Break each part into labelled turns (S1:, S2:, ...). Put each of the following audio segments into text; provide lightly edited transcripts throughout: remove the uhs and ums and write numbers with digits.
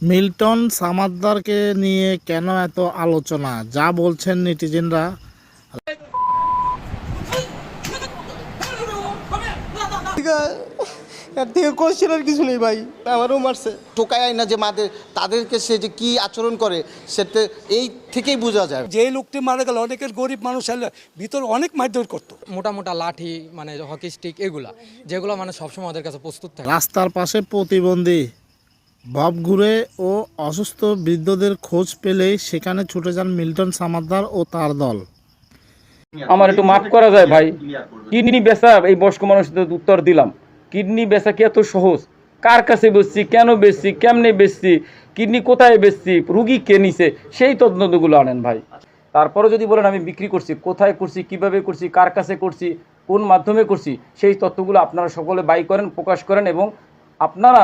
S1: Milton সামাদ্দারকে নিয়ে কেন এত আলোচনা, যা বলছেন নেটিজেনরা।
S2: এর থেকে কোশ্চেন আর কিছু নেই ভাই, আমারও মারছে।
S3: টোকায় না যে তাদেরকে সে যে কী আচরণ করে সেটা এই থেকেই বোঝা যায়।
S4: যে লোকটি মারা গেল, অনেকের গরিব মানুষ হলে ভিতরে অনেক মারধর করতো।
S5: মোটা মোটা লাঠি মানে হকি স্টিক এগুলা যেগুলো মানে সবসময় ওদের কাছে প্রস্তুত থাকে।
S1: রাস্তার পাশে প্রতিবন্ধী ভব ঘুরে ও অসুস্থ বৃদ্ধদের খোঁজ পেলেই সেখানে ছুটে যান মিল্টন সামাদ্দার ও তার দল।
S6: আমার একটু মাফ করা যায় ভাই, কিডনি বেচা এই বয়স্ক মানুষদের উত্তর দিলাম। কিডনি বেচা কি এত সহজ? কার কাছে বেচছি, কেন বেচছি, কেমনে বেচছি, কিডনি কোথায় বেচছি, রুগী কে নিছে, সেই তদন্তগুলো আনেন ভাই। তারপরে যদি বলেন আমি বিক্রি করছি, কোথায় করছি, কিভাবে করছি, কার কাছে করছি, কোন মাধ্যমে করছি, সেই তথ্যগুলো আপনারা সকলে বাই করেন, প্রকাশ করেন এবং আপনারা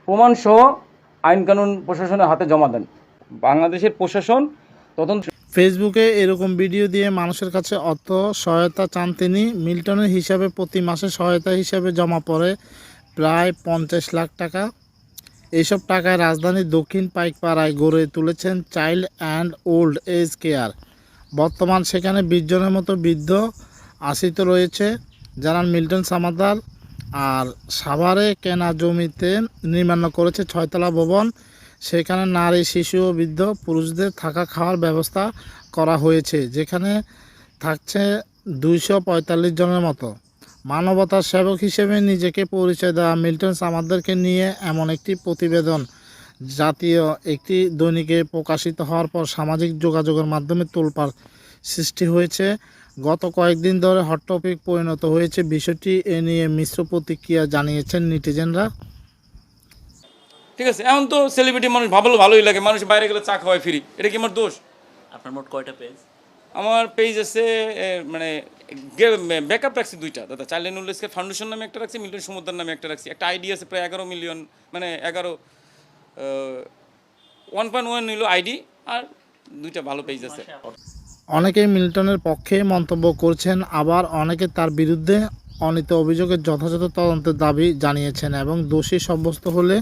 S6: প্রমাণসহ আইন কানুন প্রশাসনের হাতে জমা দেন। বাংলাদেশের প্রশাসন তদন্ত।
S1: ফেসবুকে এরকম ভিডিও দিয়ে মানুষের কাছে অর্থ সহায়তা চান তিনি। মিল্টনের হিসাবে প্রতি মাসে সহায়তা হিসাবে জমা পড়ে প্রায় 50 লাখ টাকা। এইসব টাকায় রাজধানীর দক্ষিণ পাইকপাড়ায় গড়ে তুলেছেন child and old age care. বর্তমান সেখানে 20 জনের মতো বৃদ্ধ আশ্রিত রয়েছে, জানান মিল্টন সামাদ্দার। আর সাভারে কেনা জমিতে নির্মাণ করেছে 6 তলা ভবন। সেখানে নারী, শিশু ও বৃদ্ধ পুরুষদের থাকা খাওয়ার ব্যবস্থা করা হয়েছে, যেখানে থাকছে 245 জনের মতো। মানবতার সেবক হিসেবে নিজেকে পরিচয় দেওয়া মিল্টন সামাদ্দারকে নিয়ে এমন একটি প্রতিবেদন জাতীয় একটি দৈনিকে প্রকাশিত হওয়ার পর সামাজিক যোগাযোগের মাধ্যমে তোলপাড় সৃষ্টি হয়েছে। গত কয়েকদিন ধরে হট টপিক পরিণত হয়েছে বিষয়টি। এ নিয়ে মিশ্র প্রতিক্রিয়া জানিয়েছেন নেটিজেনরা।
S6: ঠিক আছে, এখন তো সেলিব্রিটি মানুষ ভালোই লাগে, মানুষ বাইরে গেলে চা খাওয়ায় ফ্রি, এটা কি আমার দোষ?
S7: আপনার মোট কয়টা পেজ?
S6: আমার পেজ আছে মানে ব্যাকআপ রাখছি 2টা দাদা। Child and old age care foundation নামে একটা রাখছি, মিল্টন সমুদ্র নামে একটা রাখছি। একটা আইডি আছে প্রায় 11 মিলিয়ন, মানে 1.1 নিল আইডি, আর 2টা ভালো পেজ আছে।
S1: অনেকেই মিল্টনের পক্ষে মন্তব্য করছেন, আবার অনেকে তার বিরুদ্ধে অনীত অভিযোগের যথাযথ তদন্তের দাবি জানিয়েছেন এবং দোষী সাব্যস্ত হলে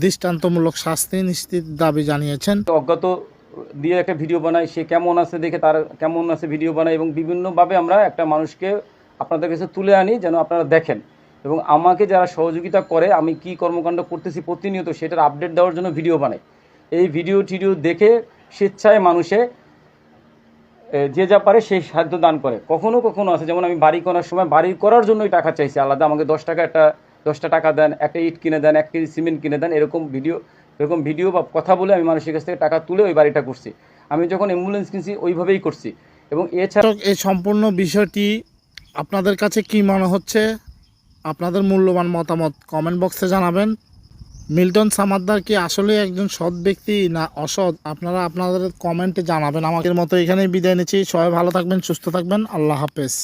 S1: দৃষ্টান্তমূলক শাস্তি নিশ্চিত দাবি জানিয়েছেন।
S6: অজ্ঞাত দিয়ে একটা ভিডিও বানাই, সে কেমন আছে দেখে তার কেমন আছে ভিডিও বানাই এবং বিভিন্নভাবে আমরা একটা মানুষকে আপনাদের কাছে তুলে আনি যেন আপনারা দেখেন এবং আমাকে যারা সহযোগিতা করে আমি কি কর্মকাণ্ড করতেছি প্রতিনিয়ত সেটার আপডেট দেওয়ার জন্য ভিডিও বানাই। এই ভিডিও দেখে স্বেচ্ছায় মানুষে যে যা পারে সেই সাহায্য দান করে। কখনো কখনো আছে, যেমন আমি বাড়ি করার সময় বাড়ি করার জন্যই টাকা চাইছি আলাদা, আমাকে 10 টাকা দেন, একটা ইট কিনে দেন, 1 কেজি সিমেন্ট কিনে দেন, এরকম ভিডিও বা কথা বলে আমি মানুষের কাছ থেকে টাকা তুলে ওই বাড়িটা করছি। আমি যখন অ্যাম্বুলেন্স কিনছি ওইভাবেই করছি। এবং এছাড়া
S1: এই সম্পূর্ণ বিষয়টি আপনাদের কাছে কি মনে হচ্ছে, আপনাদের মূল্যবান মতামত কমেন্ট বক্সে জানাবেন। মিল্টন সামাদ্দার কি আসলে একজন সৎ ব্যক্তি না অসৎ, আপনারা আপনাদের কমেন্টে জানাবেন। আমাদের মতো এখানেই বিদায় নিচ্ছি। সবাই ভালো থাকবেন, সুস্থ থাকবেন। আল্লাহ হাফেজ।